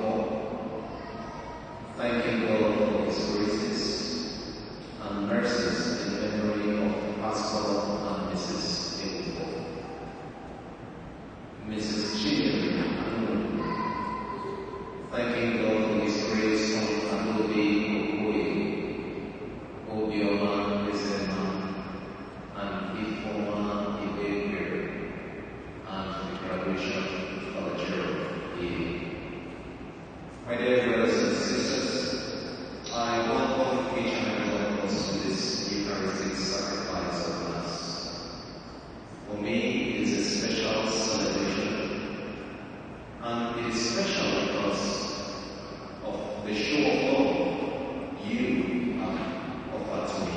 all, thanking God for His graces and mercies in memory of Pastor and Mrs. Abel, Mrs. Chidin, thanking God for His grace on Adobe Okoye, Obioma Ezema, and Ifoma Ibekwe, and the graduation of the church. My dear brothers and sisters, I welcome each and every one of us to this Eucharistic sacrifice of Mass. For me, it is a special celebration, and it is special because of the show of love you have offered to me.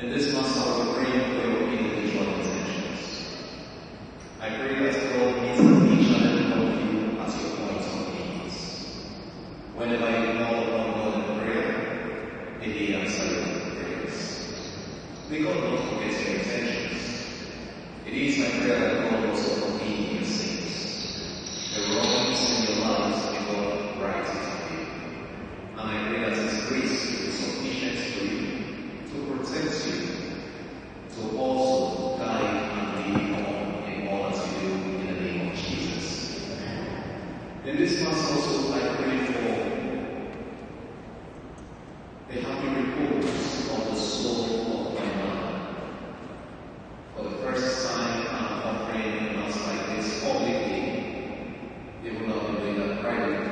In this Mass, I will pray for your individual intentions. I pray that God meets each and every one of you at your point of needs. Whenever you call upon God in prayer, may He answer your prayers. May God not forget your intentions. It is my prayer that God also forgive your sins. The wrongs in your lives, may God right it for you. And I pray that His grace is sufficient for you to protect you, to also guide and lead on in all that you do in the name of Jesus. In this Mass also, I pray for the happy repose of the soul of my mother. For the first time, I'm offering a Mass like this publicly, even though I'm doing that privately.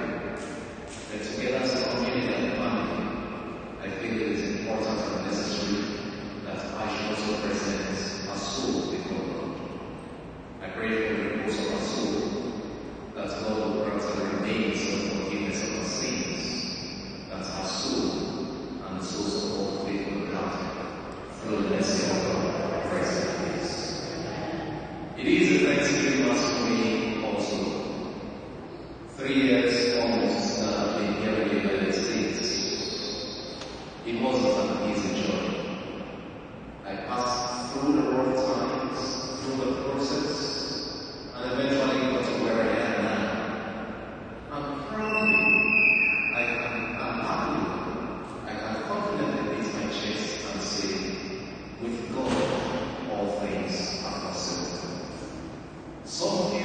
But together as a community and family, I feel it is important and necessary that I should also present a soul before God. I pray for the repose of our soul, that God will grant her the remains of forgiveness of our sins, that our soul and the souls of all faithful God, through the mercy of God, rest in peace. It is a Thanksgiving Mass for me also. 3 years almost that I've been here in the United States. It wasn't an easy journey. I passed through the rough times, through the process, and eventually got to where I am now. I'm proudly, I'm happy, I can confidently beat my chest and say, with God, all things are possible. Some of you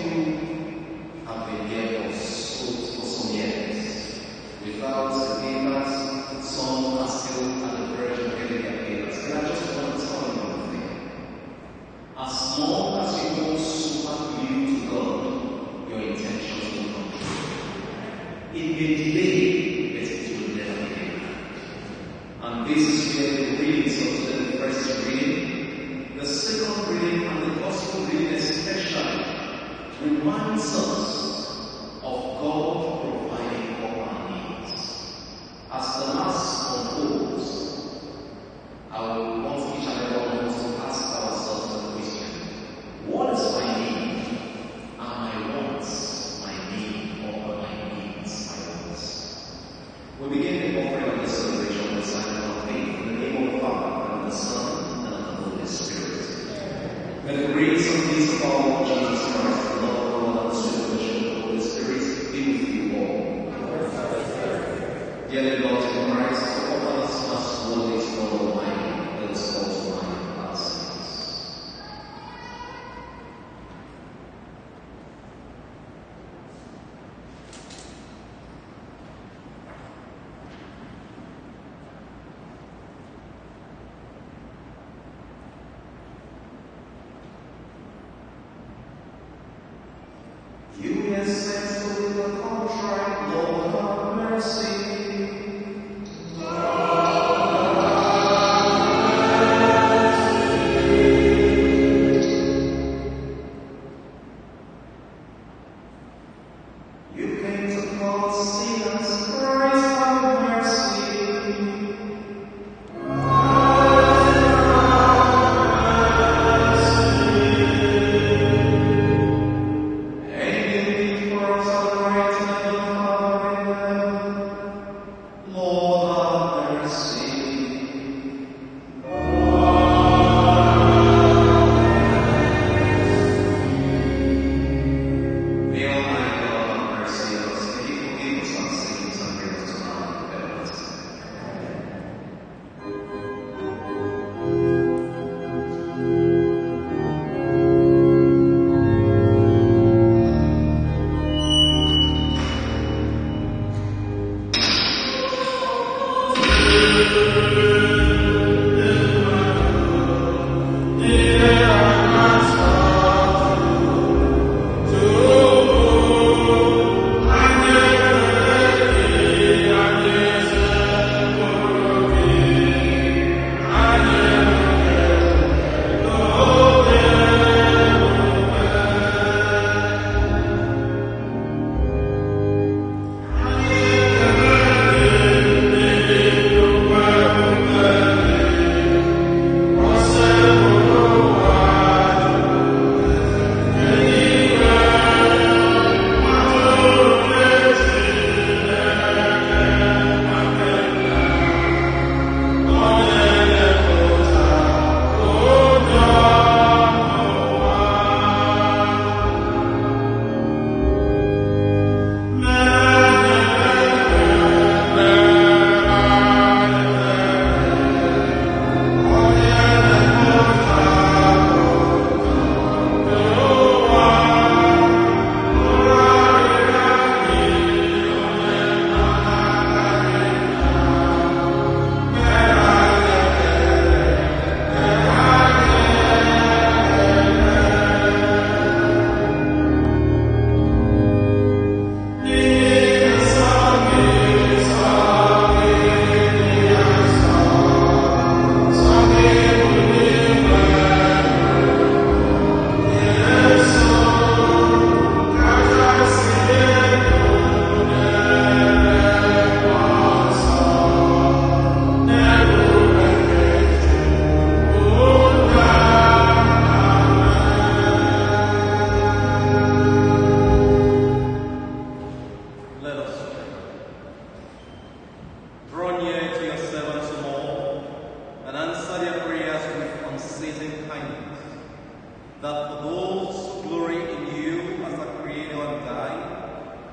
have been here for some years without the papers. Some are still at the verge of getting their papers. And I just want to tell you one thing. As long as you hold super glue to God, your intentions will come true. It may delay, but it will never delay. And this is where the readings of the first reading, the second reading, and the gospel reading especially reminds us of God providing for our needs. As the Mass unfolds, I will want each and every one of us to ask ourselves the question, what is my need? Are my wants my need, or are my needs my wants? We begin the offering of the celebration with the sign of faith in the name of the Father, and of the Son, and of the Holy Spirit. May the grace of peace of our Lord Jesus Christ, the love of God, and the sweet fellowship of the Holy Spirit be with you all. Dearly beloved in Christ, to offer this Mass worthy to God Almighty, let us call to mind our sins. You have sent to the contrite, Lord, have mercy. You came to call sinners, Christ, have mercy. And you for us, our right hand of Father in heaven.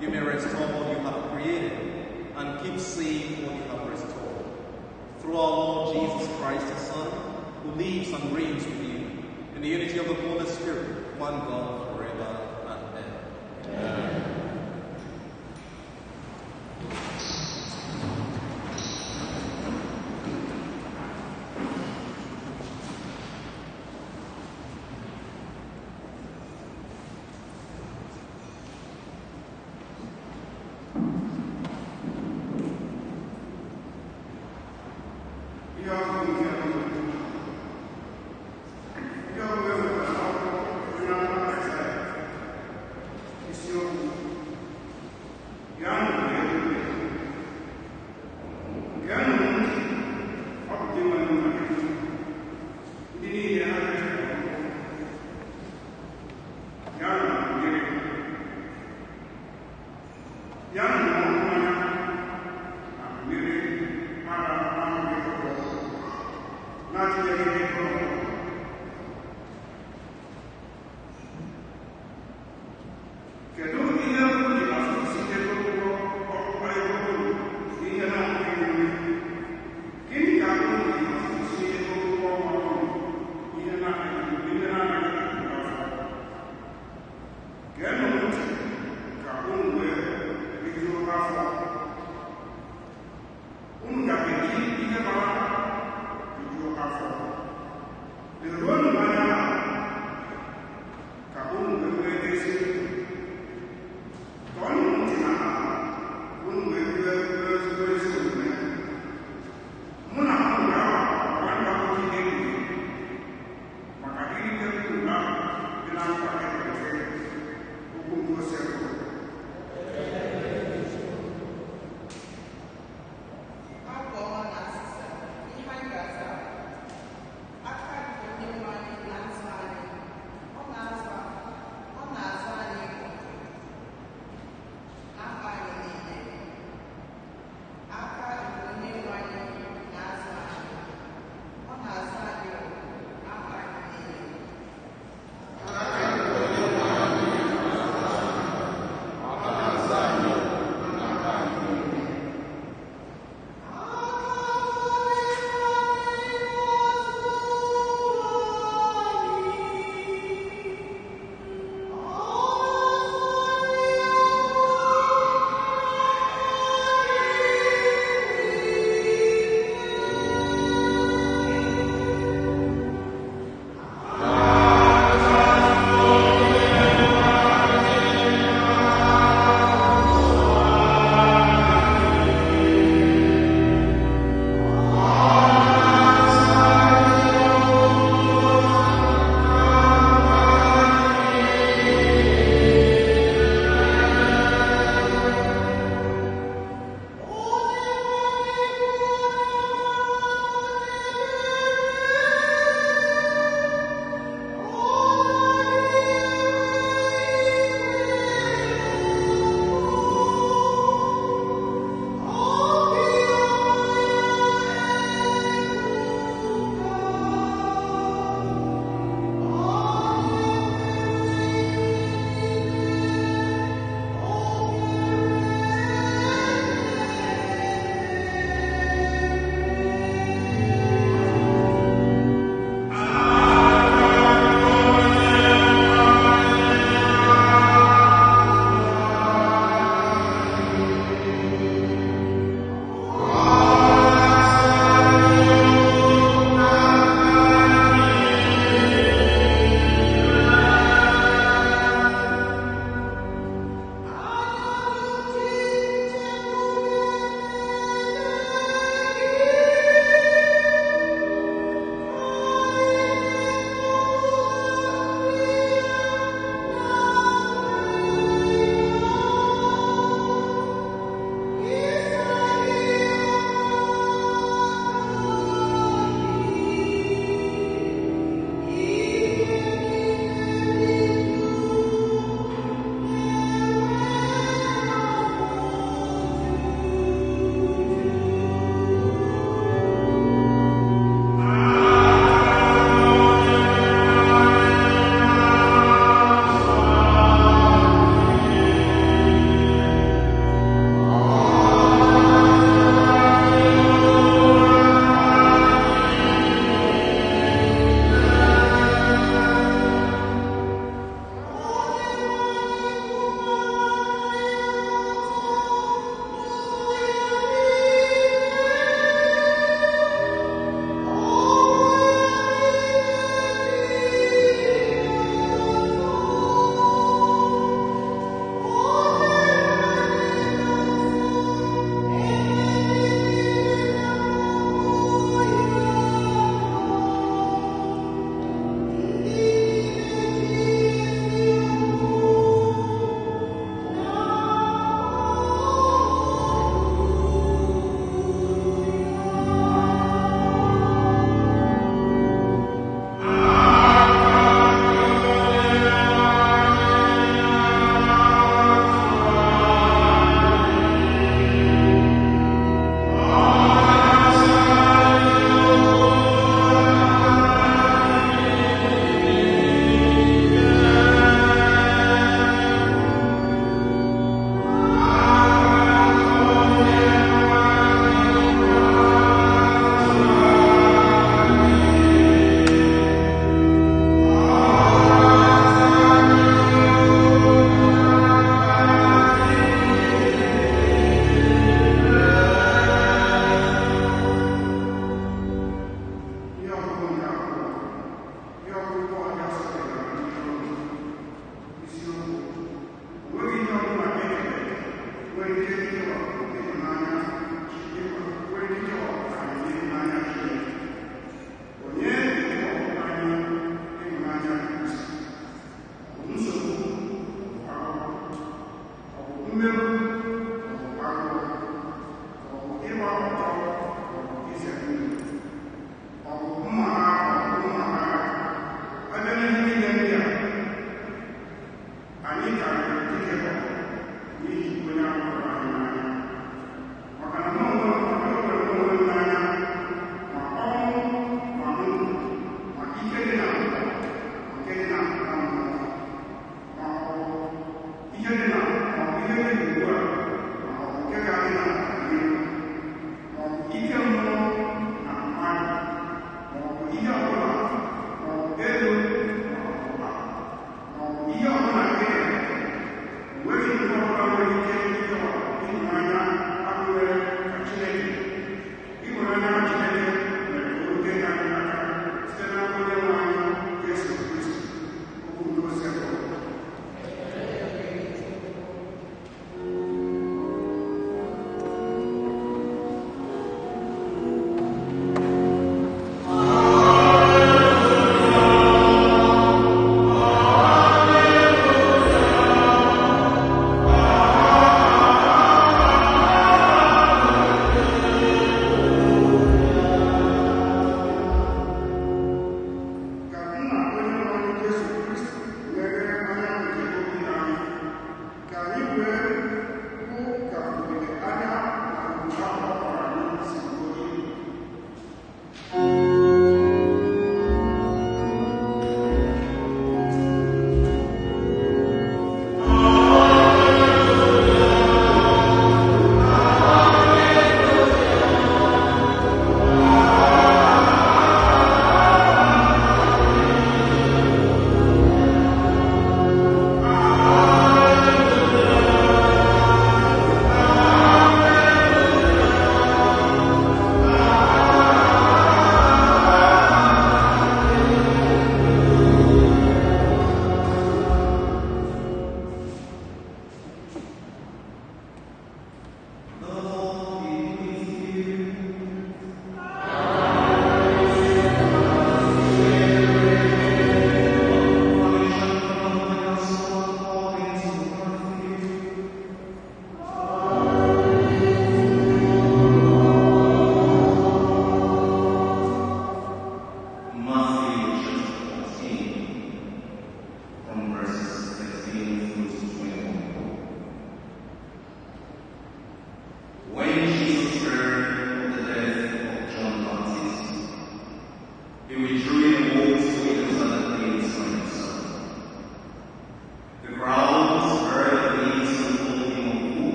You may restore what you have created and keep safe what you have restored. Through our Lord Jesus Christ, the Son, who lives and reigns with you, in the unity of the Holy Spirit, one God, forever and ever. Amen. Amen.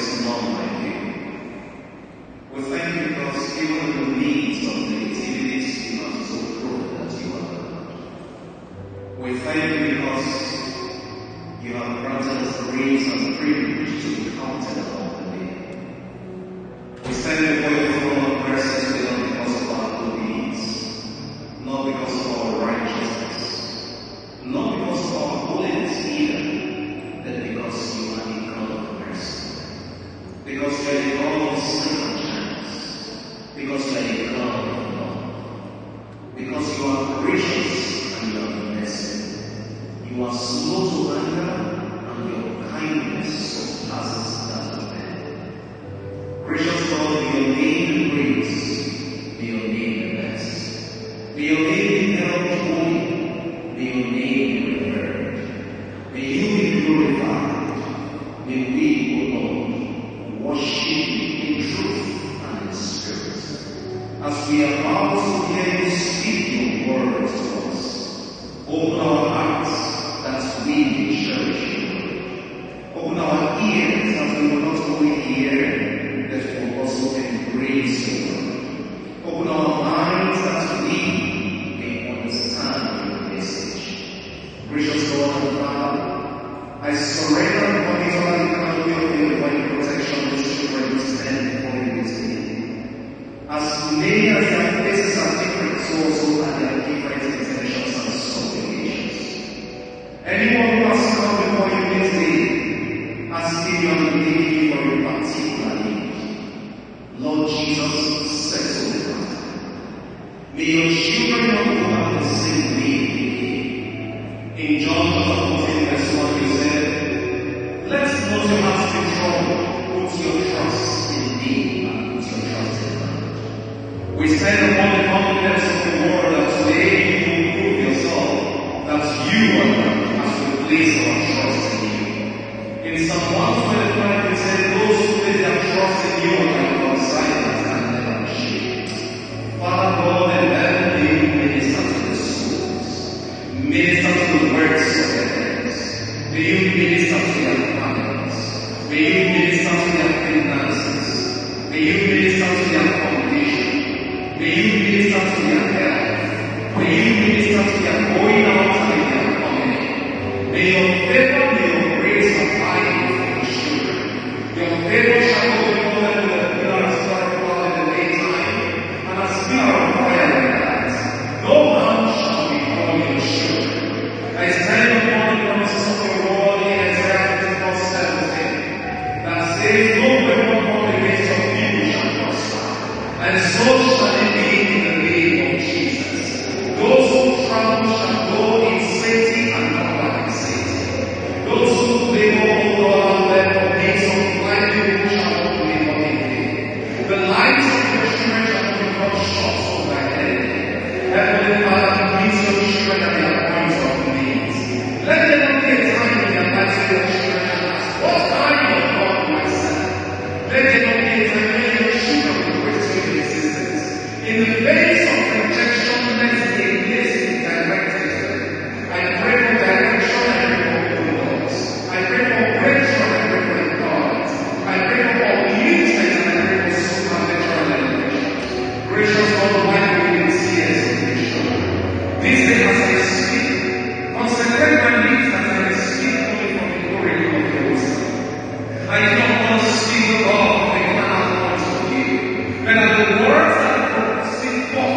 is none like you. We thank you because even in the midst of negativities, you have so proven that you are God. We thank you because you have granted us grace and privilege to be counted among the living. We stand before your throne of presence not because of our good deeds, not because of our righteousness, not because of our holiness either, but because you are the God of mercy. Because you are the God of second chance. Because you are the God of love. Because you are gracious and you are mercy. You are slow to anger and your kindness surpasses that of men. Gracious God, may your name be praised, may your name be blessed, may your name be held holy, may your name be revered, may you be glorified, may we, O Lord, worship you in truth and in spirit. As we are about to hear you speak your words to us, open our hearts that we may cherish you. Open our ears that we will not only hear, but will also embrace your word. Open our minds that we may understand your message. Gracious Lord and Father, I surrender and commit all the canopy of your divine protection these children who stand before you this day. As many as their faces are different, so also are their different intentions and supplications. Anyone who has come before you this day, asking you and begging for a particular need, Lord Jesus, settle the matter. May your children not go out the same way again. In John chapter 14, verse 1, he said, let not your hearts be troubled, put your trust in me and put your trust in God. We stand upon the confidence of the word that today you will prove yourself that you are God as we place our trust in you. In Psalm 125, it said, those who place their trust in you are like Mount Zion and never shake. Father God, and let me minister to the souls, minister to the works of their hands. May you minister to their families. May you minister to their finances. May you minister to their foundation. May you minister to their health. May you minister to their going out and their coming in. May your favor, may your grace abide with your children. Your favor shall go before them with a pillar of fire in the daytime, and a pillar of fire by night. No harm shall befall your children. I stand upon the promises of your word in Isaiah 54:17 that says, no weapon formed against your people shall prosper, and so shall it be in the name of Jesus. Those who travel shall go in safety and come back in safety. Those who labor, O Lord, and let for means of livelihood shall not labor in vain. The lives of your children shall not become short of thy enemy. Heavenly Father, please your children at their points of needs. Let there not be a time in their lives where your children shall ask, what kind of God do I serve? Let there not be a time when your children will question your existence. In the face of rejection, let a blessing directed them. I pray for direction, I pray for open doors. I pray for breakthrough, I pray for empowerment. I pray for uplifting, and I pray for supernatural elevation. Gracious God, wipe away the tears of your children. This day as I speak, consecrate my lips as I speak only from the glory of your wisdom. I do not want to speak above the carnal voice of you, but that the words that proceed forth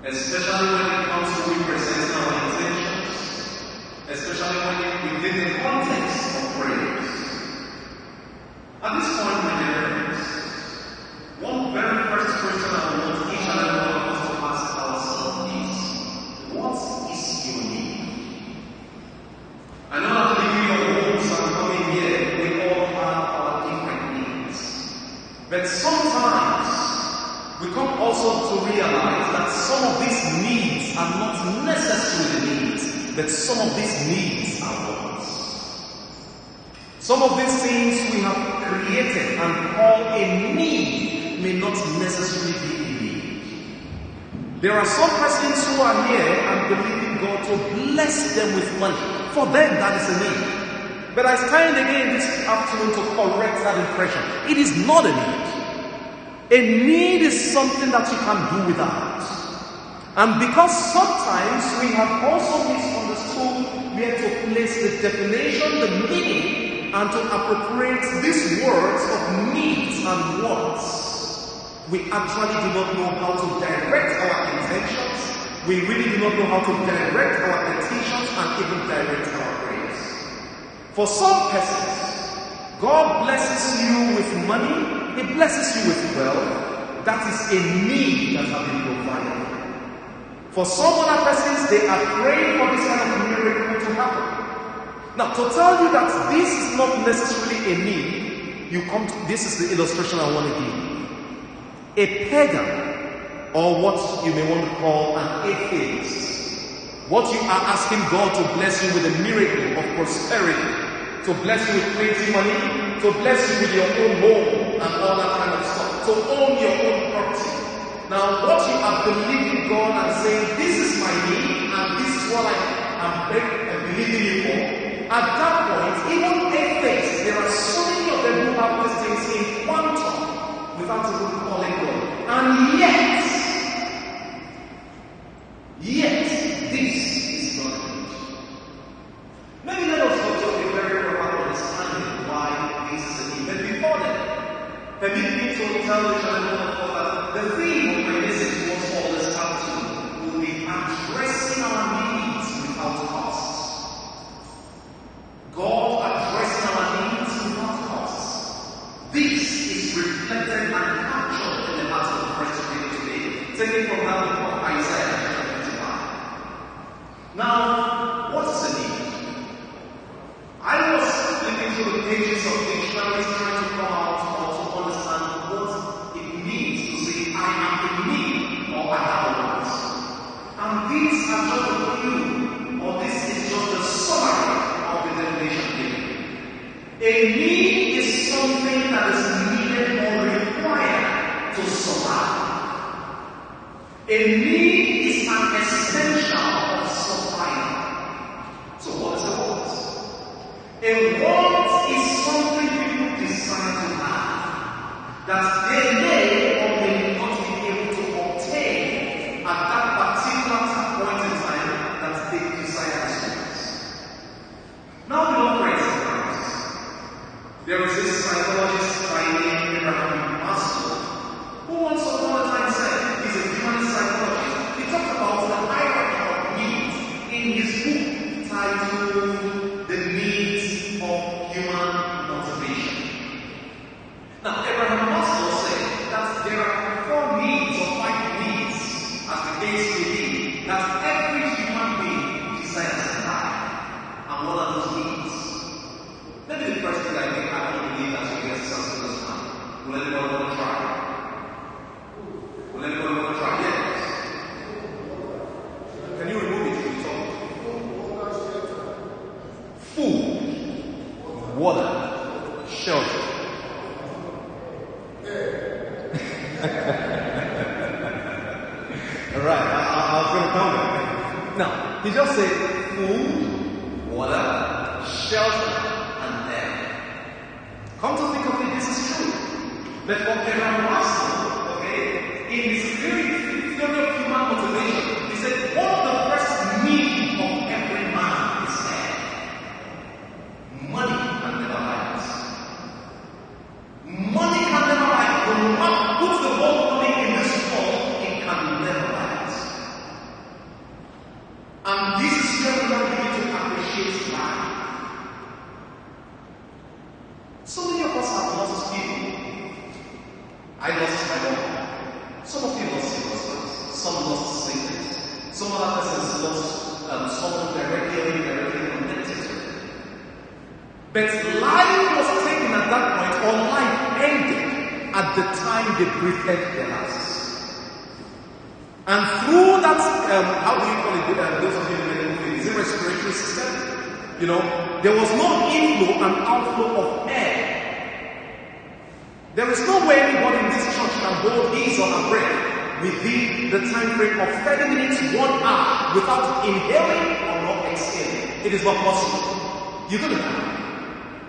especially when it comes to representing our intentions, especially when within the context of prayers. At this point, my dear friends, one very first question I want each and every one of us to ask ourselves is, what is your need? I know that living your homes and coming here, we all have our different needs. But sometimes, we come also to realize that some of these needs are not necessarily needs, but some of these needs are wants. Some of these things we have created and call a need may not necessarily be a need. There are some persons who are here and believing God to bless them with money. For them, that is a need. But I stand again this afternoon to correct that impression. It is not a need. A need is something that you can do without. And because sometimes we have also misunderstood where to place the definition, the meaning, and to appropriate these words of needs and wants, we actually do not know how to direct our intentions. We really do not know how to direct our petitions and even direct our prayers. For some persons, God blesses you with money. He blesses you with wealth. That is a need that has been provided. For some other persons, they are praying for this kind of miracle to happen. Now, to tell you that this is not necessarily a need, this is the illustration I want to give. A pagan, or what you may want to call an atheist, what you are asking God to bless you with a miracle of prosperity, to bless you with plenty money, to bless you with your own home and all that kind of stuff, to own your own property. Now, what you are believing God and saying, this is my need and this is what I am believing you for, at that point, even atheists, there are so many of them who have these things in Permit me to tell the children of God that the theme of my message towards all this afternoon will be addressing our needs without cost. God addressing our needs without cost. This is reflected and captured in the heart of the first reading today, taken from that book of Isaiah chapter 25. Now, what is a need? I was flipping through the pages of dictionaries trying to come out or to understand what it means to say I am in need or I have a want. And these are just a few, or this is just a summary of the definition given. A need is something that is needed or required to survive. A need is an essential of survival. So what is a want? A want is something people desire to have that they may or may not be able to obtain at that particular point in time that they desire to experience. Now, beloved friends in Christ, there is this psychologist by name Abraham Maslow who once upon a time said he's a human psychologist. He talked about the hierarchy of needs in his book titled The Needs of Human Motivation. Now, Abraham Maslow said that there are 4 needs or 5 needs, as the case may be, that every human being desires to have. And what are those needs? Maybe the first thing I think I don't believe that you get something this time. Will anyone want to try? Will anyone want to try? Yes. Can you remove it from the top? Food, water, shelter. Alright, I was going to come back. Now, he just said food, water, shelter, and air. Come to think of it, this is true. But for Abraham Maslow, okay, in his theory of human motivation, he said one of the first needs of every man is air. Money can never buy it. Money can never buy it. When one puts the whole money in this world, it can never buy it. And this is where we are going to appreciate life. So many of us have lost people. I lost my mom. Some of you lost your husbands. Some lost siblings. Some other persons lost someone directly or indirectly connected to them. But life was taken at that point, or life ended at the time they breathed their last. And through that, how do you call it, those of you in the movie, is it respiratory system? You know, there was no inflow and outflow of air. There is no way anybody in this church can hold his or her breath within the time frame of 30 minutes, 1 hour, without inhaling or not exhaling. It is not possible. You're going to die.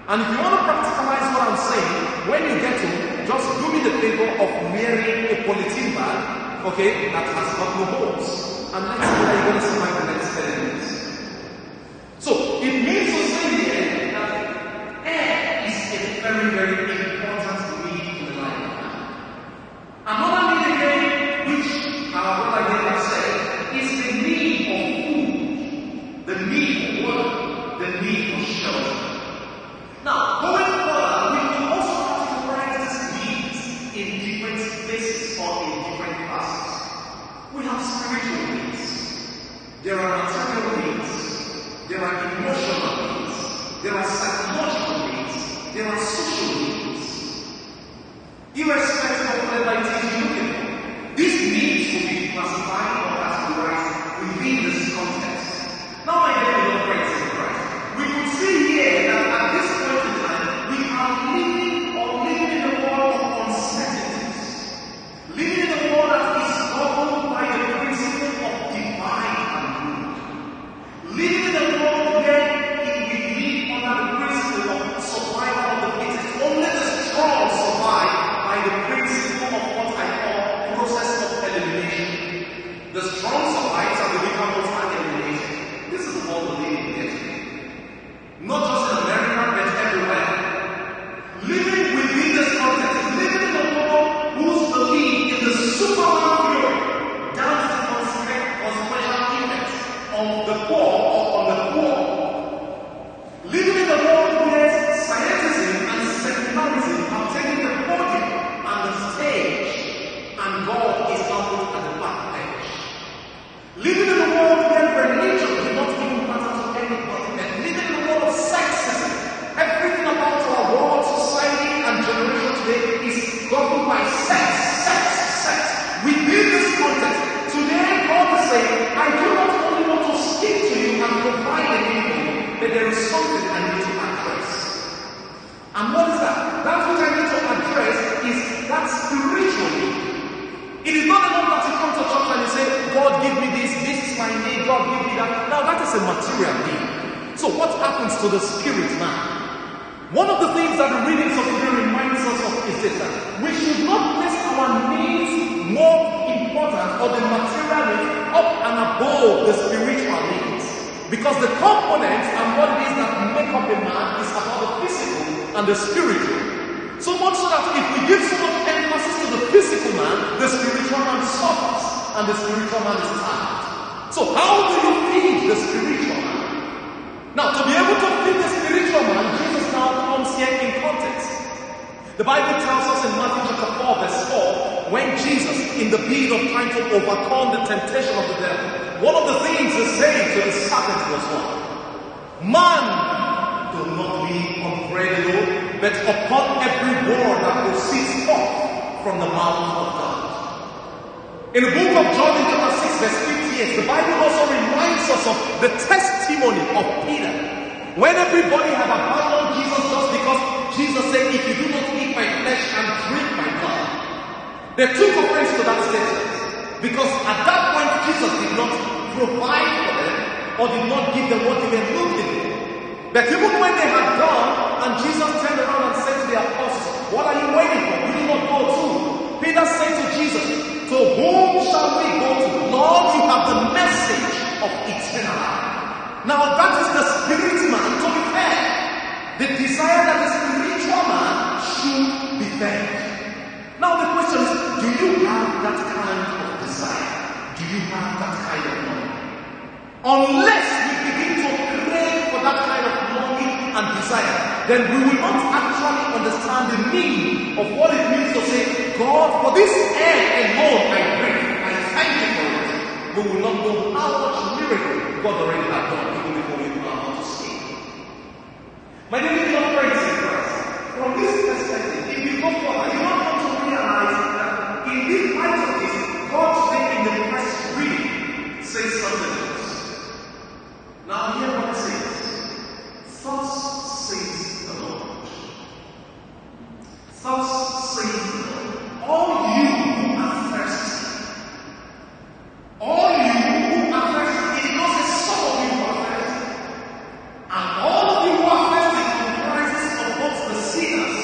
And if you want to practicalize what I'm saying, when you get to, just do me the favor of wearing a polythene bag, okay, that has got no holes. And let's see how you're going to survive the next 30 minutes. So, it means to say here that air is a very, very important need in the life of man. Another need again, which our brother here has said, is the need of food, the need of water, the need of shelter. Now, going further, we can also categorize these needs in different spaces or in different classes. We have spiritual needs. There are material needs. There are emotional needs. There are psychological needs. There are social needs. Irrespective of whatever it is you're looking for, these needs will be classified or categorized within this context. Now, my dear little friends in Christ, we could see here that at this point in time, we are living in a world of uncertainties. Living in a world that is governed by the principle of divide and rule. Living in a world where we live under the principle of survival of the fittest. Only the strong survive by the principle God give me that. Now that is a material need. So what happens to the spirit man? One of the things that the readings of today reminds us of is this, that we should not place our needs more important or the material needs up and above the spiritual needs. Because the components and what it is that make up a man is about the physical and the spiritual. So much so that if we give so much emphasis to the physical man, the spiritual man suffers and the spiritual man is tired. So how do you feed the spiritual man? Now, to be able to feed the spiritual man, Jesus now comes here in context. The Bible tells us in Matthew chapter 4 verse 4, when Jesus, in the bid of trying to overcome the temptation of the devil, one of the things he said to the serpent was what? Man do not live on bread alone, but upon every word that proceeds forth from the mouth of God. In the book of John in chapter 6 verse 58, the Bible also reminds us of the testimony of Peter. When everybody had abandoned Jesus just because Jesus said, if you do not eat my flesh and drink my blood. They took offense to that statement. Because at that point Jesus did not provide for them or did not give them what they were looking for. But even when they had gone and Jesus turned around and said to the apostles, what are you waiting for? You do not go too. Peter said to Jesus, to whom shall we go to? Lord, you have the message of eternal life. Now that is the spirit man, to be fair. The desire that the spiritual man should be fed. Now the question is, do you have that kind of desire? Do you have that kind of money? Unless we begin to crave for that kind of money and desire, then we will not actually understand the meaning of what it means to say, God, for this air alone I pray, I thank you for it. We will not know how much miracle God already has done, even before we know how to speak. My dear beloved friends in Christ, from this perspective, if you go further, you want to realize that in this light of this, God today in the first reading says something else. Now hear what it says. Thus says the Lord. Thus says the Lord. All you who are thirsty, all you who are thirsty, it not say some of you who are thirsty, and all of you who are thirsty comprises of both the sinners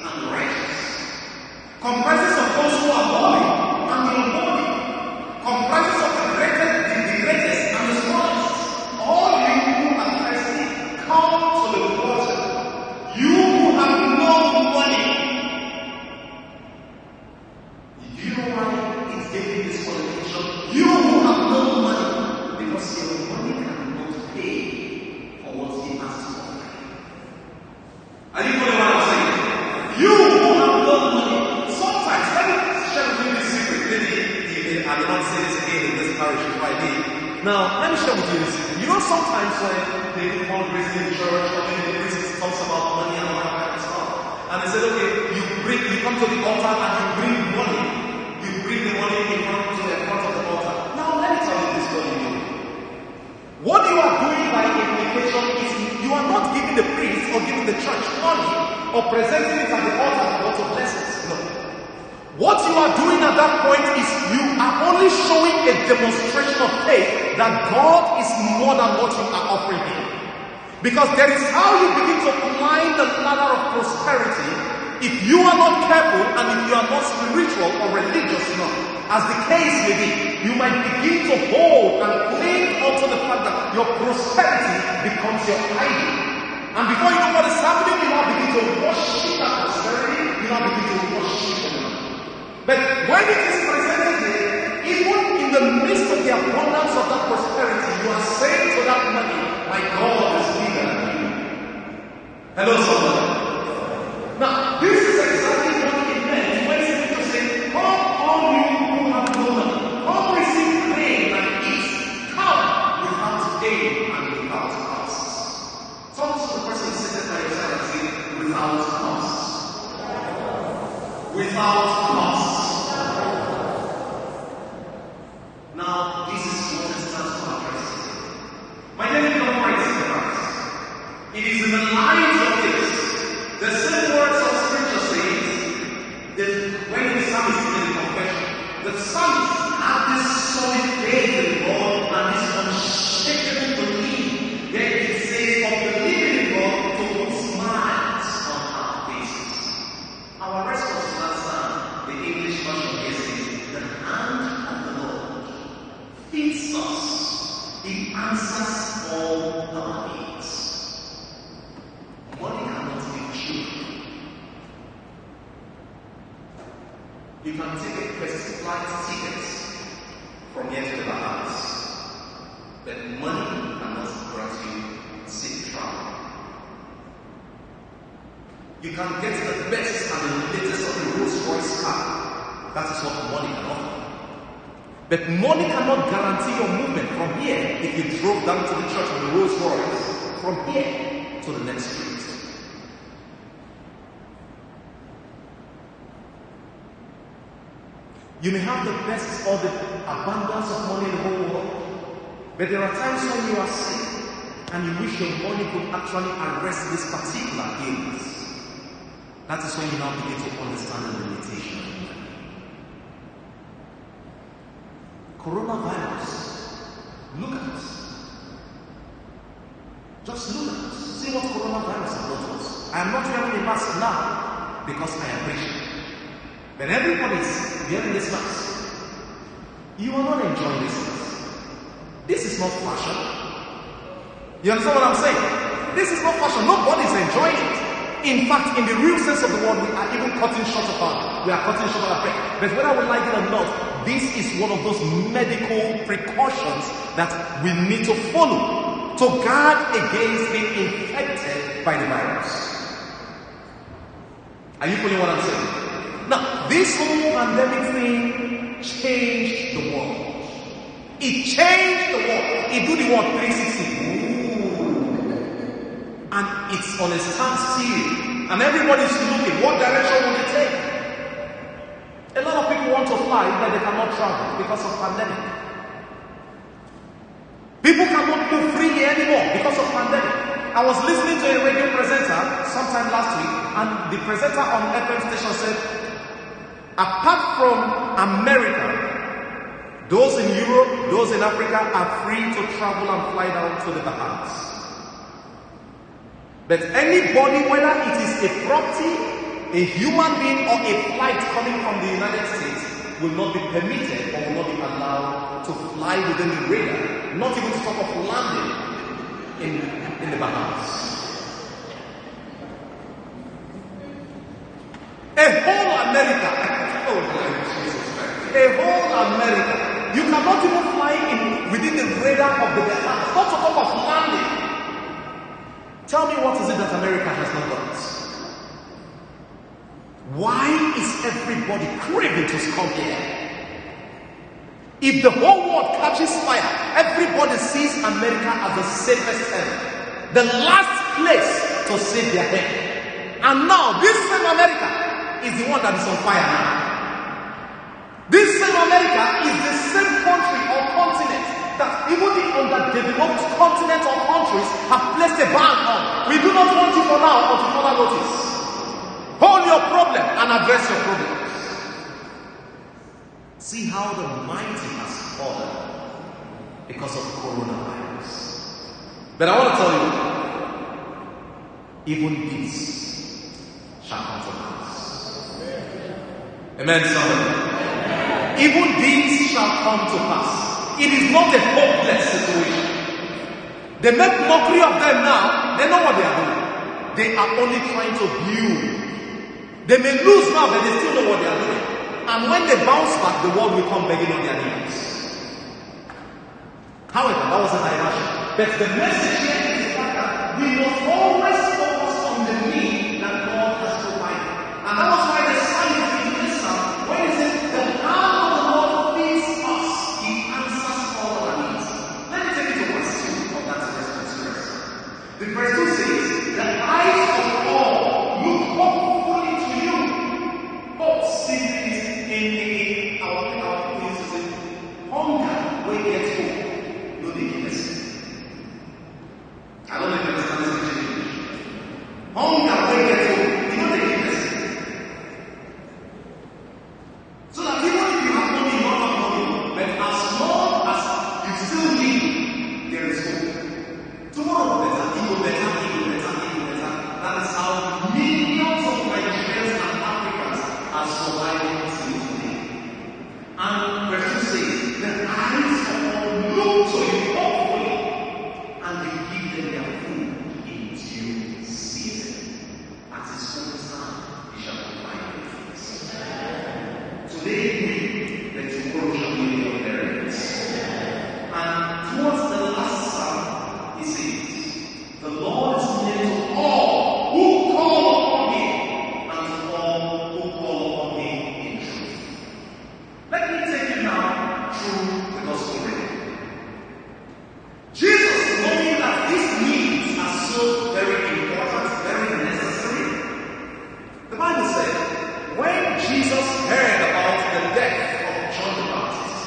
and the righteous, comprises of those who are holy and the unholy, comprises of the greatest and the smallest. All you who are thirsty, come to the water. You who have no money. Do you know why it's giving this qualification? You who have no money, because your money cannot pay for what he has to offer. Are you following what I'm saying? You who have no money. Sometimes, let me share with you this secret. Maybe I will not say this again in this parish if I did. Now, let me share with you this secret. You know, sometimes when they do fundraising in church, or when the priest talks about money and all that kind of stuff, and they say, okay, you come to the altar and you bring money. You bring the money in front of the altar. Now, let me tell you this, what you do. What you are doing by implication is you are not giving the priest or giving the church money or presenting it at the altar for God to bless it. No. What you are doing at that point is you are only showing a demonstration of faith that God is more than what you are offering him. Because there is how you begin to climb the ladder of prosperity if you are not careful and if you are not spiritual or religious enough. As the case may be, you might begin to hold and cling onto the fact that your prosperity becomes your idol. And before you know what is happening, you now begin to worship that prosperity, you now begin to worship the money. But when it is presented here, even in the midst of the abundance of that prosperity, you are saying to that money, my God is bigger than you. Hello, somebody. Now, this is exactly what it meant when it's to say, come all you who have no money, come receive grain and eat, come without gain and without costs. Talk to the person sitting by your side and say, without costs. Without costs. Now, this is what it stands for address. My name is not Christ. It is in the light of this. The same words of scripture says that when the psalmist made the confession, the psalmist had this solid faith in God and this version here says, the hand of the Lord feeds us. It answers all our needs. Money cannot be children. You can take a first flight ticket from here to the Bahamas, but money cannot grant you safe travel. You can get the best and the latest of the Rolls-Royce car. That is what money can offer. But money cannot guarantee your movement from here if you drove down to the church with the Rolls-Royce from here to the next street. You may have the best or the abundance of money in the whole world, but there are times when you are sick and you wish your money could actually arrest this particular illness. That is when you now begin to understand the limitation of money. Coronavirus. Look at us. Just look at us. See what coronavirus has brought to us. I am not wearing a mask now because I am preaching. But everybody is wearing this mask. You are not enjoying this mask. This is not fashion. You understand what I'm saying? This is not fashion. Nobody is enjoying it. In fact, in the real sense of the word, we are even cutting short of our. We are cutting short of our breath. But whether we like it or not, this is one of those medical precautions that we need to follow to guard against being infected by the virus. Are you following what I'm saying? Now, this whole pandemic thing changed the world. It changed the world. It do the world 360. And it's on a standstill. And everybody's looking. What direction will it take? A lot of people want to fly, but they cannot travel because of pandemic. People cannot move freely anymore because of pandemic. I was listening to a radio presenter sometime last week, and the presenter on FM station said, apart from America, those in Europe, those in Africa are free to travel and fly down to the Bahamas. But anybody, whether it is a property, a human being, or a flight coming from the United States, will not be permitted or will not be allowed to fly within the radar, not even to talk of landing in the Bahamas. A whole America, a whole America, you cannot even fly within the radar of the Bahamas, not to talk of landing. Tell me, what is it that America has not got? Why is everybody craving to come here? If the whole world catches fire, everybody sees America as the safest heaven, the last place to save their head. And now, this same America is the one that is on fire now. This same America is the same country or continent that even the underdeveloped continent or countries have placed a ban on. We do not want you for now or to further notice. Hold your problem and address your problems. See how the mighty has fallen because of coronavirus. But I want to tell you, even this shall come to pass. Amen, somebody. Even this shall come to pass. It is not a hopeless situation. They make mockery of them now. They know what they are doing. They are only trying to build. They may lose now, but they still know what they are doing. And when they bounce back, the world will come begging on their knees. However, that was a diversion. But the message here is that we must always focus on the need that God has provided. And that was why the psalmist in this psalm, when he says, the hand of the Lord feeds us, he answers all our needs. Let me take you to verse 2 of that verse. The verse 2 says, the eyes of all look hopefully to you. Hope simply is in our places. Hunger will get hope. No weakness. I don't know if you understand this English. Hunger will get hope. You know the weakness. So that even if you have money, you don't have money, but as long as you still need, there is hope. Tomorrow better, even better. That is how millions of Nigerians and Africans are surviving today. today win, then tomorrow shall be your inheritance. And towards the last psalm, he says, the Lord is near to all who call upon him, and to all who call upon him in truth. Let me take you now through the gospel reading. Jesus, knowing that these needs are so very important, very necessary, the Bible said, when Jesus heard about the death of John the Baptist,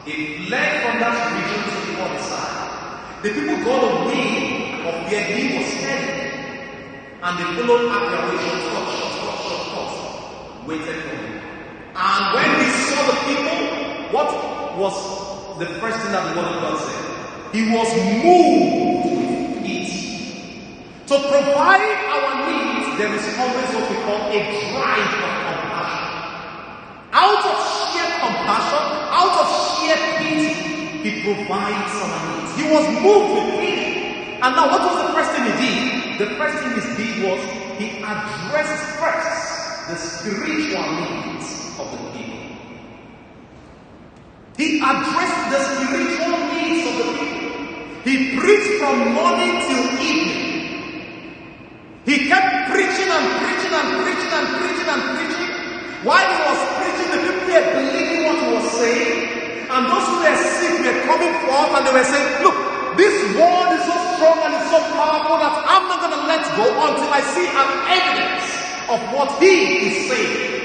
he fled from that region to the other side. The people got away of where he was headed, and they followed after the short, waited for him. And when he saw the people, what was the first thing that the word of God said? He was moved with pity. To provide our needs, there is always what we call a drive of compassion. Out of sheer compassion, out of sheer pity, he provides our needs. He was moved with pity. And now what was the first thing he did? The first thing he did was he addressed first the spiritual needs of the people. He addressed the spiritual needs of the people. He preached from morning till evening. He kept preaching and preaching and preaching and preaching and preaching. While he was preaching, the people were believing what he was saying. And those who were sick were coming forth and they were saying, look, this word is so strong and it's so powerful that I'm not going to let go until I see an evidence of what he is saying.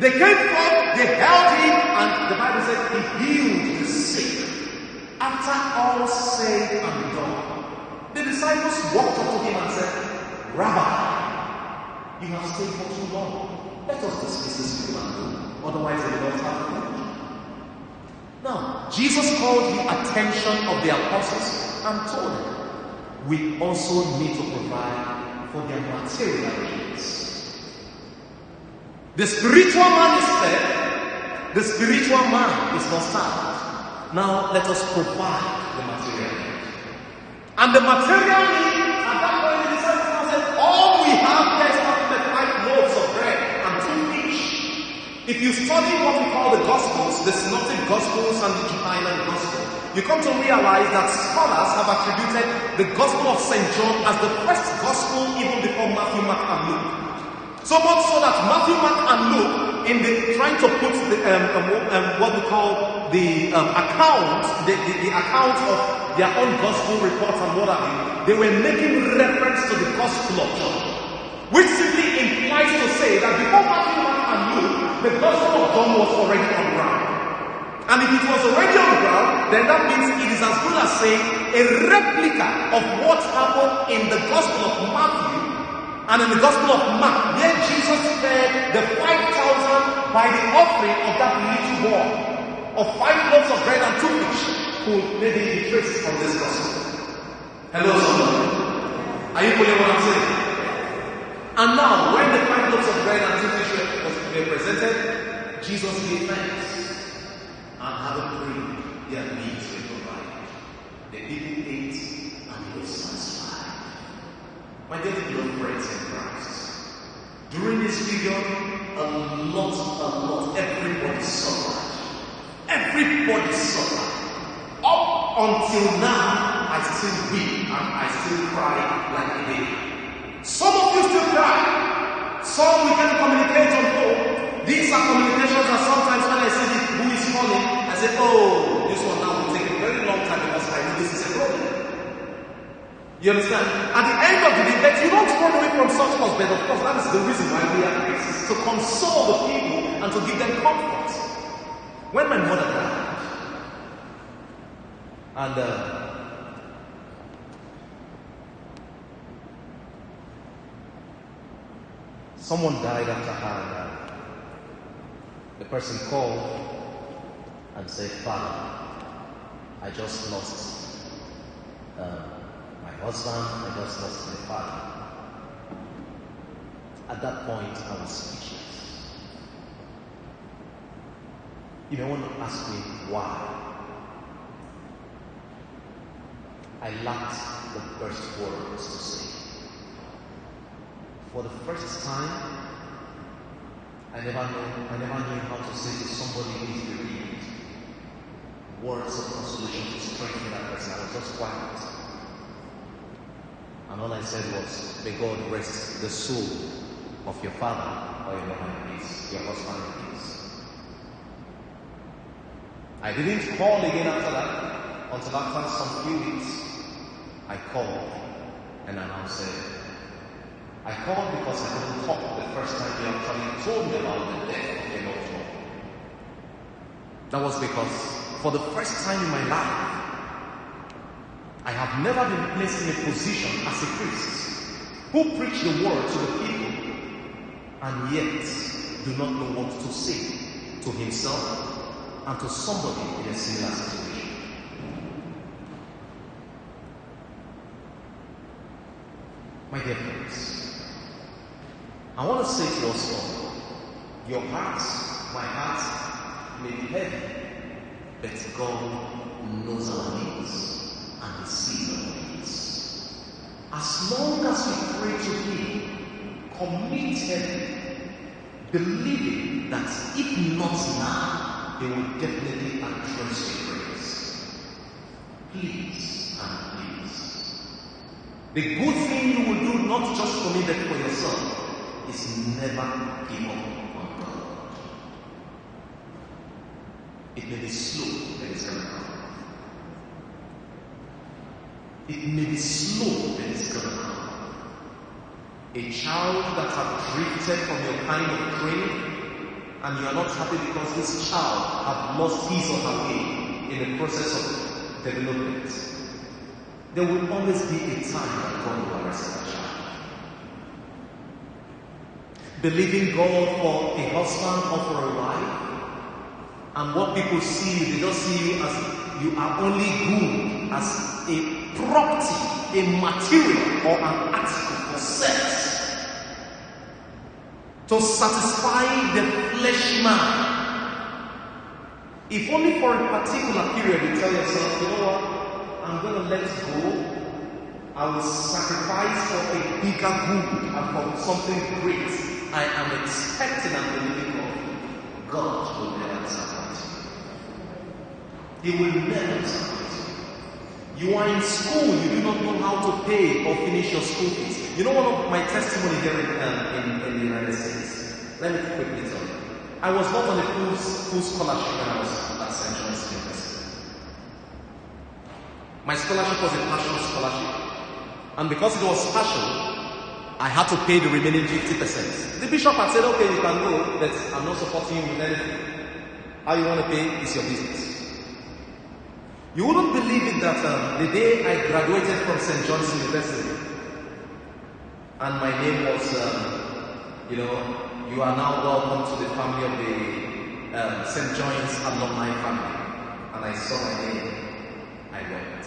They came forth, they held him, and the Bible said he healed the sick. After all said and done, the disciples walked up to him and said, Rabbi, you have stayed for too long. Let us dismiss this people and go. Otherwise they will not have food. Now, Jesus called the attention of the apostles and told them, we also need to provide for their material needs. The spiritual man is fed, the spiritual man is not starved. Now let us provide the material need. And the material need, at that point the disciples said, all we have here is nothing but 5 loaves of bread and 2 fish. If you study what we call the Gospels, the Synoptic Gospels and the Johannine Gospel, you come to realize that scholars have attributed the Gospel of St. John as the first Gospel even before Matthew, Mark, and Luke. So much so that Matthew, Mark, and Luke, in the trying to put the, what we call the account, the account of their own gospel reports and what have you, they were making reference to the Gospel of John, which simply implies to say that before Matthew, Mark, and Luke, the Gospel of John was already on ground. And if it was already on ground, then that means it is as good as saying a replica of what happened in the Gospel of Matthew and in the Gospel of Mark, where Jesus fed the 5,000 by the offering of that little boy of 5 loaves of bread and 2 fish, who maybe be traced from this Gospel. Hello, somebody. Are you following what I'm saying? And now, when the 5 loaves of bread and 2 fish were presented, Jesus gave thanks and having prayed, their needs were provided. The people ate and they were satisfied. My dear beloved friends in Christ, during this period, a lot, everybody suffered. Everybody suffered. Up until now, I still weep and I still cry like a baby. Some of you still cry. Some we can communicate on phone. These are communications that sometimes when I see who is calling, I say, oh, this one now will take a very long time because I know this is a problem. You understand? At the end of the day, but you don't run away from such cause, but of course that is the reason why we are Christians, to console the people and to give them comfort. When my mother died, and someone died after her, and the person called and said, Father, I just lost my husband, I just lost my father. At that point, I was speechless. You may want to ask me why. I lacked the first words to say. For the first time, I never knew how to say to somebody who is bereaved words of consolation to strengthen that person. I was just quiet. And all I said was, may God rest the soul of your father or your mother in peace, your husband in peace. I didn't call again after that, until after some few weeks, I called and announced it. I called because I couldn't talk the first time he actually told me about the death of the Lord. That was because for the first time in my life, I have never been placed in a position as a priest who preach the word to the people and yet do not know what to say to himself and to somebody in a similar situation. My dear friends, I want to say to us all, your hearts, my heart may be heavy, but God knows our needs and He sees our needs. As long as we pray to Him, committed, believing that if not now, He will definitely address your prayers. Please and please. The good thing you will do, not just for me but for yourself, is never give up on God. It may be slow, but it's going to come. It may be slow, but it's going to come. A child that has drifted from your kind of training, and you are not happy because this child has lost his or her way in the process of development. There will always be a time that God will arrest that child. Believing God for a husband or for a wife, and what people see you, they don't see you as you are only good as a property, a material, or an article for sex to satisfy the flesh man. If only for a particular period you tell yourself, you know what, I'm going to let go. I will sacrifice for a bigger good and for something great. I am expecting and believing God. God will never disappoint you. He will never disappoint you. You are in school, you do not know how to pay or finish your school fees. You know one of my testimony here in the United States? Let me quickly tell you. I was not on a full scholarship when I was at St. John's University. My scholarship was a partial scholarship. And because it was partial, I had to pay the remaining 50%. The bishop had said, okay, you can go, but I'm not supporting you with anything. How you want to pay is your business. You wouldn't believe it that the day I graduated from St. John's University, and my name was, you are now welcome to the family of the St. John's alumni family. And I saw my name, I wept.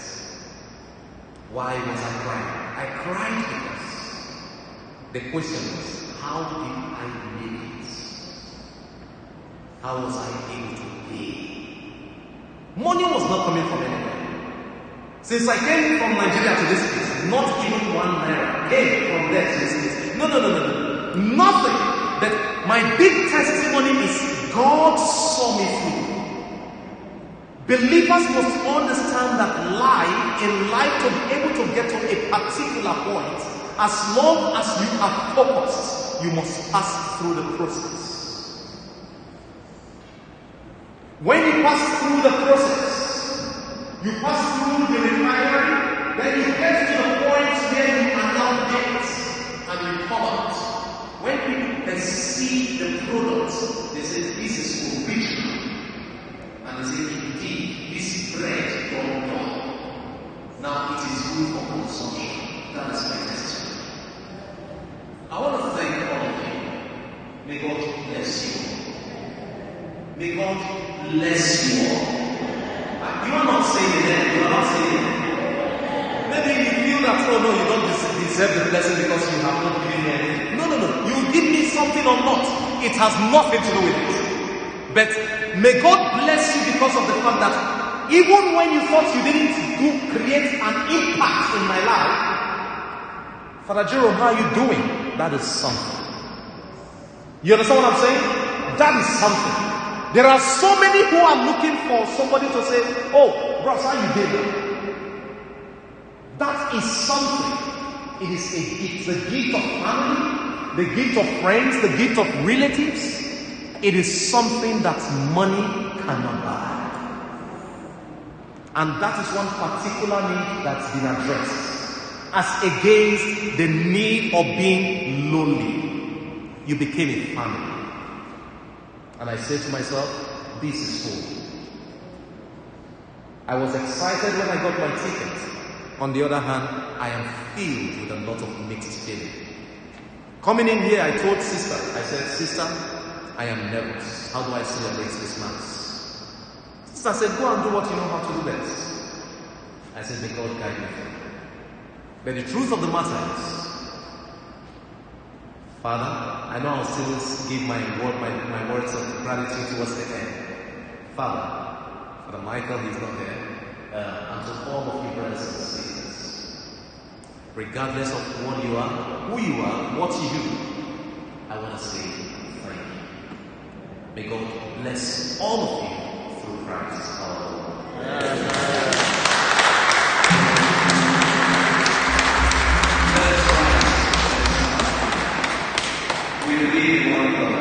Why was I crying? I cried because the question was, how did I make it? How was I able to pay? Money was not coming from anywhere. Since I came from Nigeria to this place, not even 1 naira came from there to this place. No. Nothing. But my big testimony is God saw me through. Believers must understand that in life to be able to get to a particular point, as long as you are focused, you must pass through the process. When you pass through the process, you pass through the refinery, then you get to the point where you are now baked and you come out. When people perceive the product, they say, this is original. And they say, indeed, this bread from God. Now it is good for consumption. That is my testimony. I want to thank all of you. May God bless you. May God bless you all. You are not saying that. You are not saying that. Maybe you feel that, oh no, you don't deserve the blessing because you have not given me anything. No. You give me something or not. It has nothing to do with it. But may God bless you because of the fact that even when you thought you didn't create an impact in my life, Father Jerome, how are you doing? That is something. You understand what I'm saying? that is something. There are so many who are looking for somebody to say, oh, bros, how you doing? That is something. It is the gift of family, the gift of friends, the gift of relatives. It is something that money cannot buy. And that is one particular need that's been addressed. As against the need of being lonely. You became a family. And I said to myself, this is full. I was excited when I got my ticket. On the other hand, I am filled with a lot of mixed feeling. Coming in here, I told sister, I said, sister, I am nervous. How do I celebrate this Mass? Sister said, go and do what you know how to do best. I said, may God guide me. But the truth of the matter is, Father, I know I'll still give my words of gratitude towards the end. Father Michael, he's not there. And to all of you brothers and sisters, regardless of what you are, who you are, what you do, I want to say thank you. May God bless all of you through Christ our Lord. We believe in one God.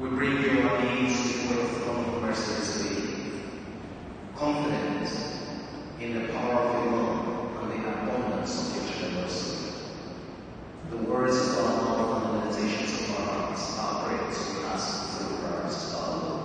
We bring you our needs before the throne of mercy this week, confident in the power of your love and the abundance of your generosity. The words of our mouth and the meditations of our hearts are praise we ask through Christ our Lord.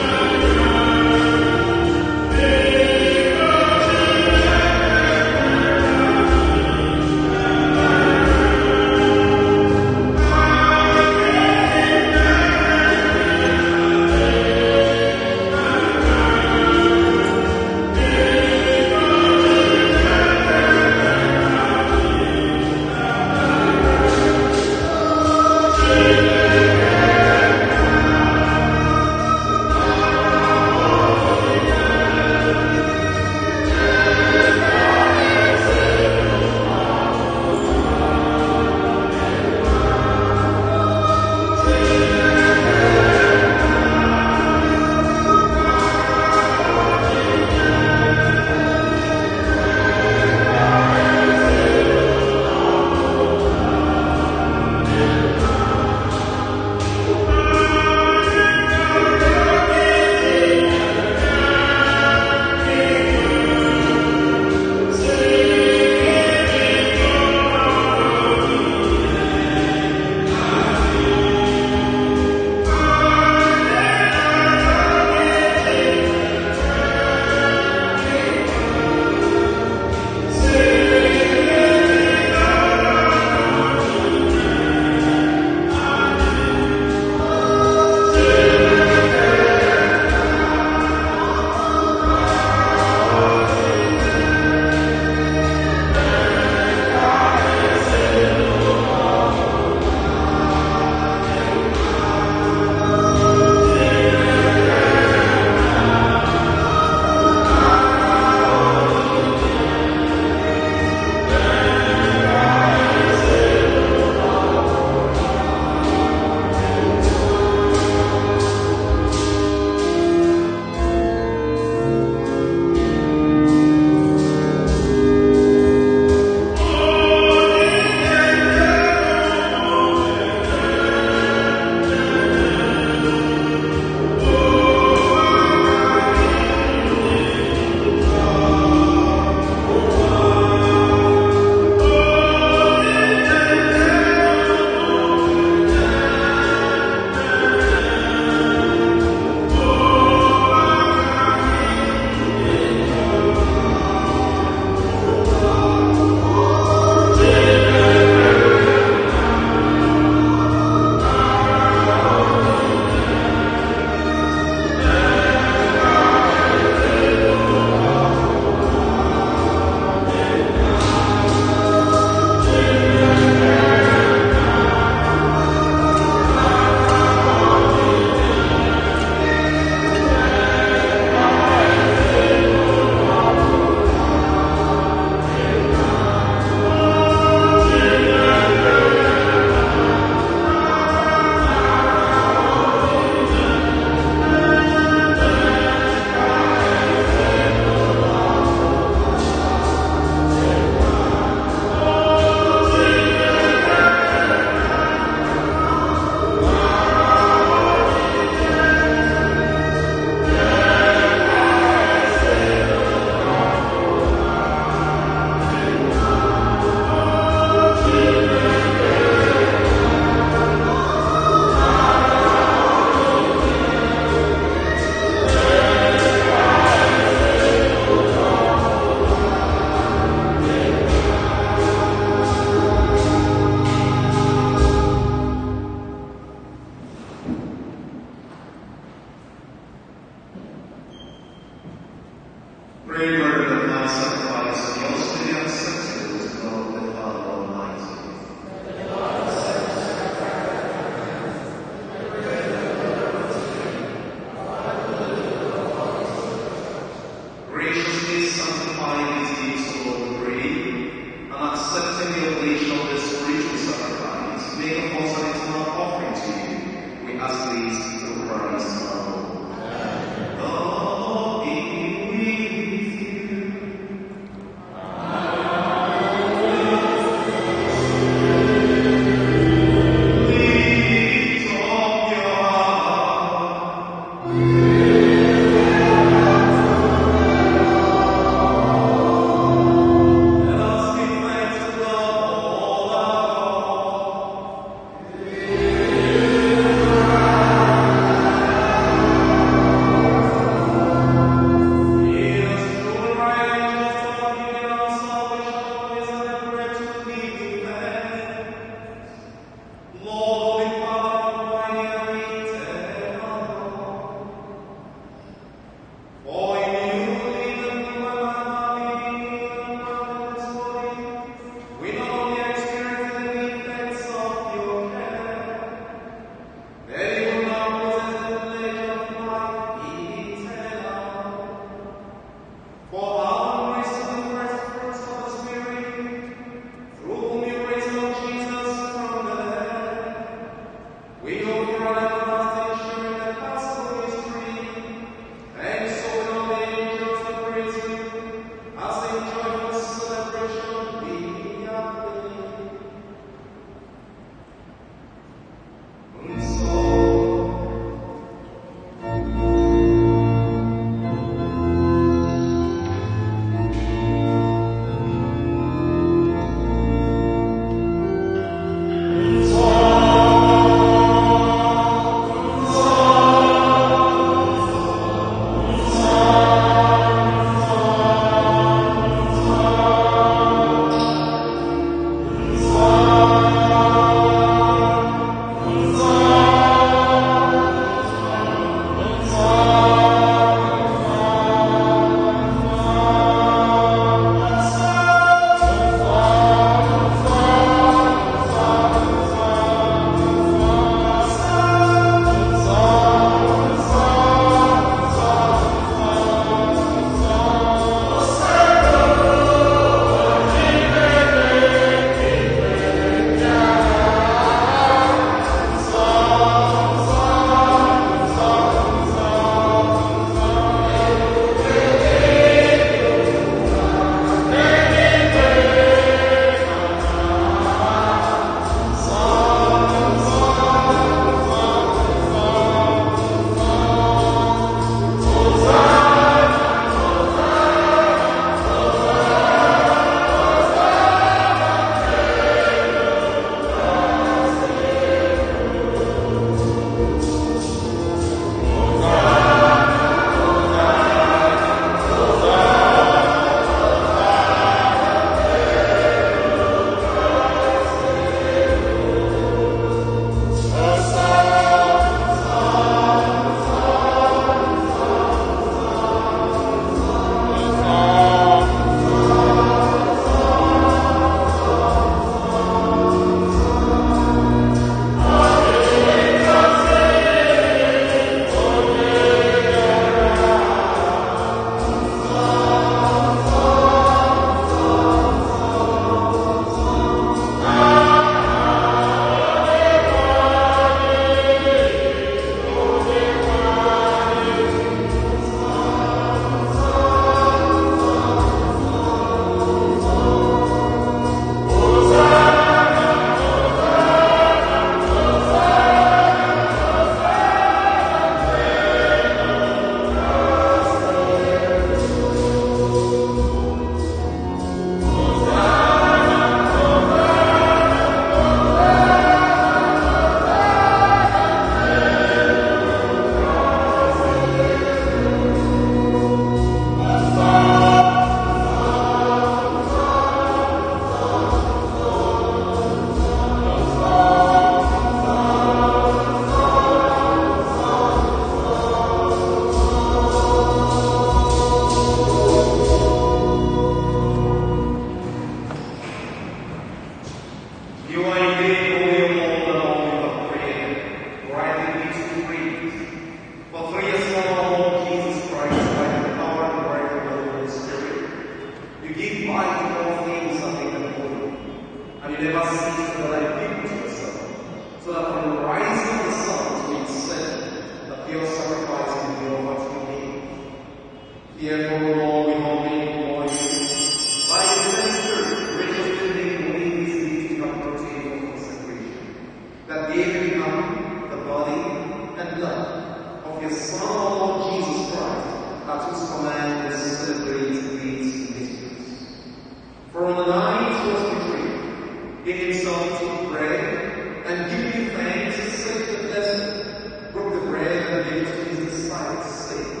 took bread and giving thanks, said the blessing, broke the bread and gave it to his disciples, saying,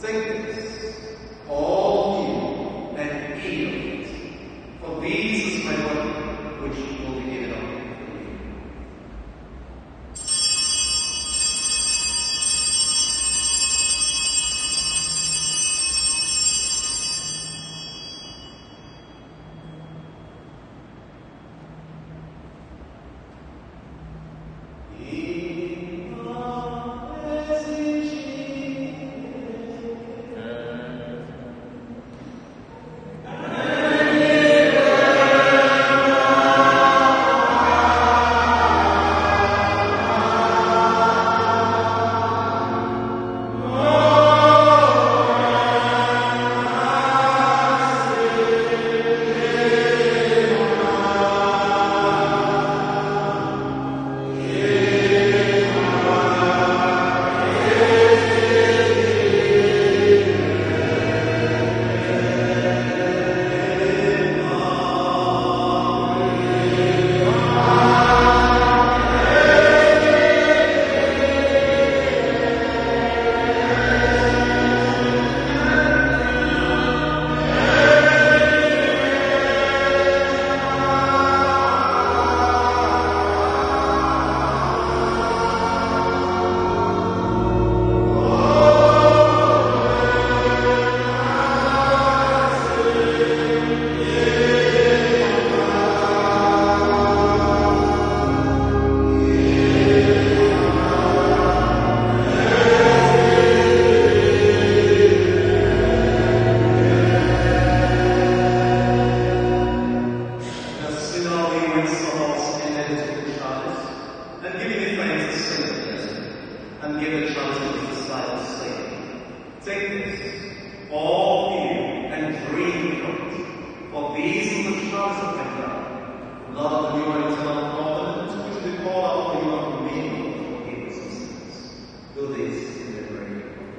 "Take this, all you, and eat of it, for this is my body, which will be given up for you." And give a chance to his disciples, saying, "Take this, all you, and drink of it, for these are the shards of my blood, blood of the new and eternal covenant, which we pour out for you and me for forgiveness of sins. Do this in memory of me."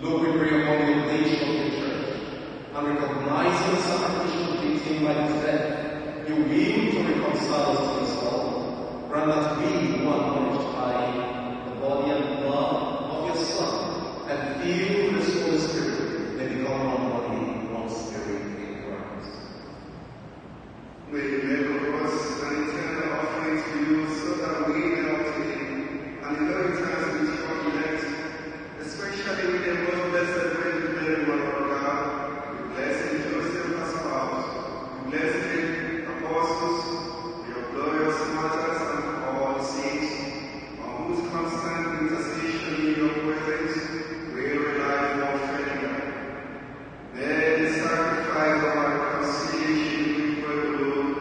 Lord, we pray upon the nation of the church and recognize the sacrificial deeds him by his death, you will to reconcile us to yourself. Grant that we, who are nourished by the body and blood of your Son, and filled with the Holy Spirit, may become one body, one spirit in Christ. May you make of us an eternal offering to you, so that we may obtain an inheritance with your elect, especially with the most blessed Virgin Mary, Mother of God, with blessed Joseph as spouse, with blessed apostles, your glorious martyrs, and all saints, on whose constant intercession in your presence we rely more firmly. May the sacrifice of our reconciliation with God alone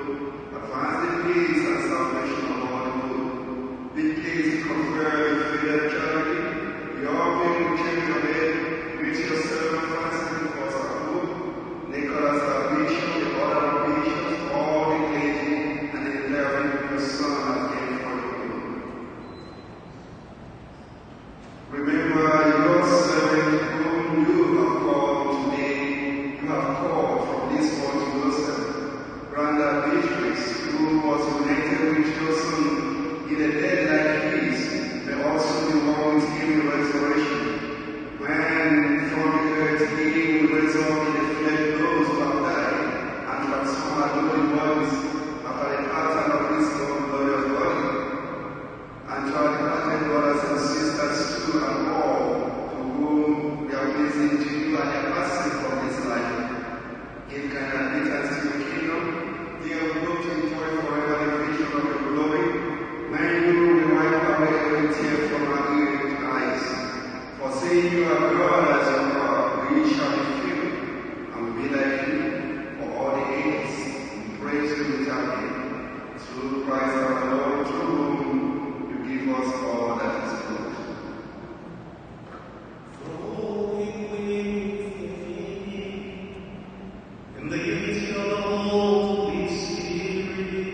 advance the peace and salvation of all people. Be pleased to confer with filial charity your being change of it with your servant Francis the Apostle, Nicholas the Bishop, the order of bishops, all the clergy, and the inheritance of your Son as gain for you. Remember your servant whom you have called today. You have called from this world to yourself. Grant that Beatrice, who was united with your Son in a death like his, may also be one with him in resurrection. When from the earth he will resurrect in the flesh those who have died, and transform our glorious bodies after the pattern of his own glorious body. And to our departed brothers and sisters too, and all to whom we are pleasing to you and are passing from this life, give kind admittance to your kingdom. They are going to enjoy forever the vision of your glory, when you will wipe away every tear from our ears eyes. For saying you are God as your God, we shall be filled, and will be like you for all the ages. We praise you without end. Through Christ our Lord, through whom you give us all that is good. In the unity of the Holy Spirit,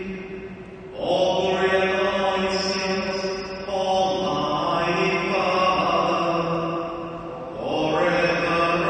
all glory and honor is yours, Almighty Father, forever and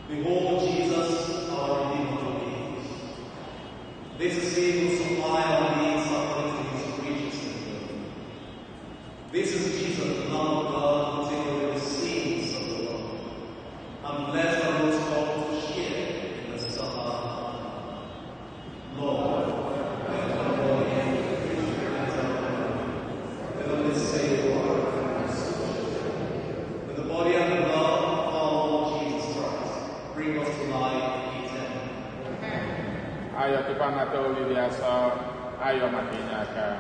Behold Jesus, our Redeemer lives. This is he who supplied our needs according to his riches and glory. This is Jesus, the Lamb of God, who takes away the sins of the world. And blessed are those called to share in the supper. Lord, let the body and the say the word. With the body and the blood of our Lord Jesus Christ, bring us to life eternal. Ayo kita ngatur biasa, ayo matinya kan.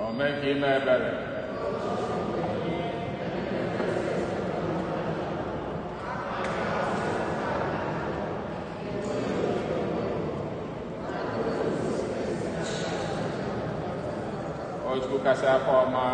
Omen kime bere. Os buka siapa ma